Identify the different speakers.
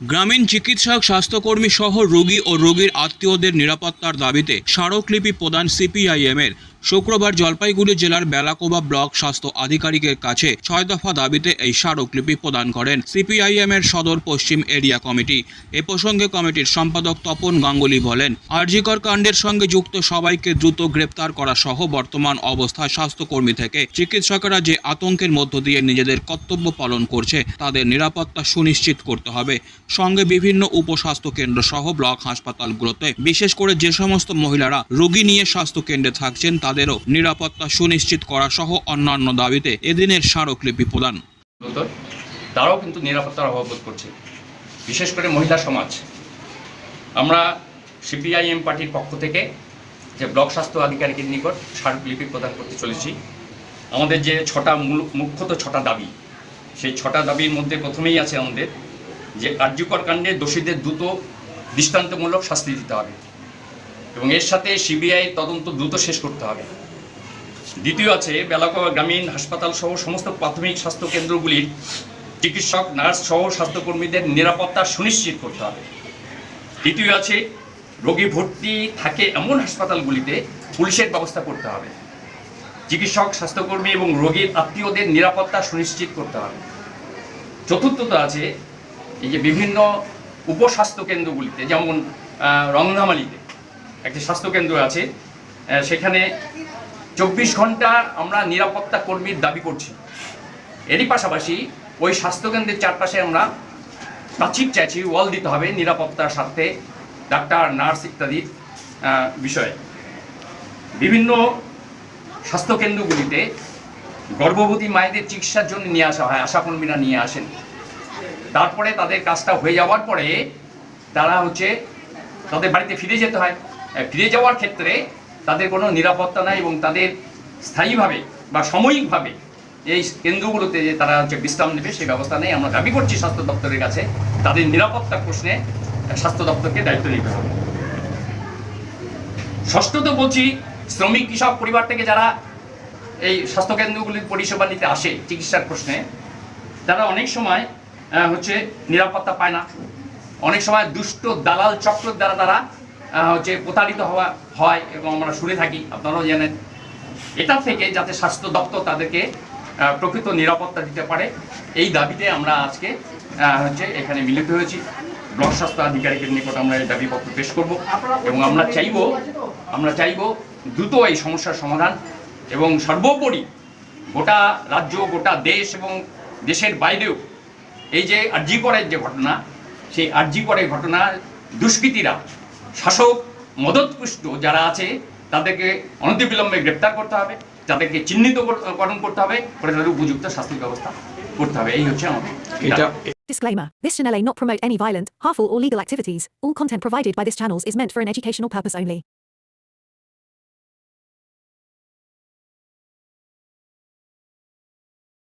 Speaker 1: গ্রামীণ চিকিৎসক, স্বাস্থ্যকর্মী সহ রোগী ও রোগীর আত্মীয়দের নিরাপত্তার দাবিতে স্মারকলিপি প্রদান সিপিআইএম-এর। শুক্রবার জলপাইগুড়ি জেলার বেলাকোবা ব্লক স্বাস্থ্য আধিকারিকের কাছে 6 দফা দাবিতে এই স্মারকলিপি প্রদান করেন সিপিআইএম-এর সদর পশ্চিম এরিয়া কমিটি। এ প্রসঙ্গে কমিটির সম্পাদক তপন গাঙ্গুলি বলেন, আরজিকর কাণ্ডের সঙ্গে যুক্ত সবাইকে দ্রুত গ্রেপ্তার করা সহ বর্তমান অবস্থায় স্বাস্থ্যকর্মী থেকে চিকিৎসকরা যে আতঙ্কের মধ্য দিয়ে নিজেদের কর্তব্য পালন করছে তাদের নিরাপত্তা সুনিশ্চিত করতে হবে। সঙ্গে বিভিন্ন উপস্বাস্থ্য কেন্দ্র সহ ব্লক হাসপাতালগুলোতে বিশেষ করে যে সমস্ত মহিলারা রোগী নিয়ে স্বাস্থ্য কেন্দ্রে থাকছেন তাদেরও নিরাপত্তা সুনিশ্চিত করা সহ অন্যান্য দাবিতে এদিনের স্মারকলিপি প্রদান।
Speaker 2: তারাও কিন্তু নিরাপত্তার অভাব বোধ করছে, বিশেষ করে মহিলা সমাজ। আমরা সিপিআইএম পার্টির পক্ষ থেকে যে ব্লক স্বাস্থ্য আধিকারিকের নিকট স্মারকলিপি প্রদান করতে চলেছি। আমাদের যে মুখ্যত ছটা দাবি, সেই ছটা দাবির মধ্যে প্রথমেই আছে আমাদের যে আরজিকর কাণ্ডে দোষীদের দ্রুত দৃষ্টান্তমূলক শাস্তি দিতে হবে এবং এর সাথে সিবিআই তদন্ত দ্রুত শেষ করতে হবে। দ্বিতীয় আছে বেলাকোবা গ্রামীণ হাসপাতাল সহ সমস্ত প্রাথমিক স্বাস্থ্য কেন্দ্রগুলির চিকিৎসক, নার্স সহ স্বাস্থ্যকর্মীদের নিরাপত্তা সুনিশ্চিত করতে হবে। তৃতীয় আছে রোগী ভর্তি থাকে এমন হাসপাতালগুলিতে পুলিশের ব্যবস্থা করতে হবে। চিকিৎসক, স্বাস্থ্যকর্মী এবং রোগীর আত্মীয়দের নিরাপত্তা সুনিশ্চিত করতে হবে। চতুর্থত আছে এই যে বিভিন্ন উপস্বাস্থ্য কেন্দ্রগুলিতে, যেমন রংধামালিতে একটি স্বাস্থ্যকেন্দ্র আছে, সেখানে 24 ঘন্টা আমরা নিরাপত্তা কর্মীর দাবি করছি। এরই পাশাপাশি ওই স্বাস্থ্যকেন্দ্রের চারপাশে আমরা প্রাচীর চাইছি, ওয়াল দিতে হবে নিরাপত্তার স্বার্থে, ডাক্তার, নার্স ইত্যাদির বিষয়ে। বিভিন্ন স্বাস্থ্যকেন্দ্রগুলিতে গর্ভবতী মায়েদের চিকিৎসার জন্য নিয়ে আসা হয়, আশাকর্মীরা নিয়ে আসেন। তারপরে তাদের কাজটা হয়ে যাওয়ার পরে তারা তাদের বাড়িতে ফিরে যেতে হয়। ফিরে যাওয়ার ক্ষেত্রে তাদের কোনো নিরাপত্তা নাই এবং তাদের স্থায়ীভাবে বা সাময়িকভাবে এই কেন্দ্রগুলোতে যে তারা বিশ্রাম নেবে সেই ব্যবস্থা নেই। আমরা দাবি করছি স্বাস্থ্য দপ্তরের কাছে তাদের নিরাপত্তার প্রশ্নে স্বাস্থ্য দপ্তরকে দায়িত্ব নিতে হবে। ষষ্ঠত বলছি, শ্রমিক, কৃষক পরিবার থেকে যারা এই স্বাস্থ্যকেন্দ্রগুলির পরিষেবা নিতে আসে চিকিৎসার প্রশ্নে, তারা অনেক সময় নিরাপত্তা পায় না। অনেক সময় দুষ্ট দালাল চক্রের দ্বারা তারা প্রতারিত হয় এবং আমরা শুনে থাকি, আপনারাও জানেন। এটা থেকে যাতে স্বাস্থ্য দপ্তর তাদেরকে প্রকৃত নিরাপত্তা দিতে পারে, এই দাবিতে আমরা আজকে এখানে মিলিত হয়েছি। ব্লক স্বাস্থ্য আধিকারিকের নিকট আমরা এই দাবিপত্র পেশ করব এবং আমরা চাইব দ্রুত এই সমস্যার সমাধান এবং সর্বোপরি গোটা রাজ্য, গোটা দেশ এবং দেশের বাইরেও এই যে আরজিকরের যে ঘটনা, সেই আরজিকরের ঘটনা দুষ্কৃতীরা, শাসক মদতপুষ্ট যারা আছে তাদেরকে অনতিবিলম্বে গ্রেপ্তার করতে হবে, তাদেরকে চিহ্নিতকরণ করতে হবে, করে তাদের উপযুক্ত শাস্তির ব্যবস্থা করতে হবে। এই হচ্ছে আমাদের
Speaker 3: Disclaimer. This channel may not promote any violent, harmful or legal activities. All content provided by this channel is meant for an educational purpose only.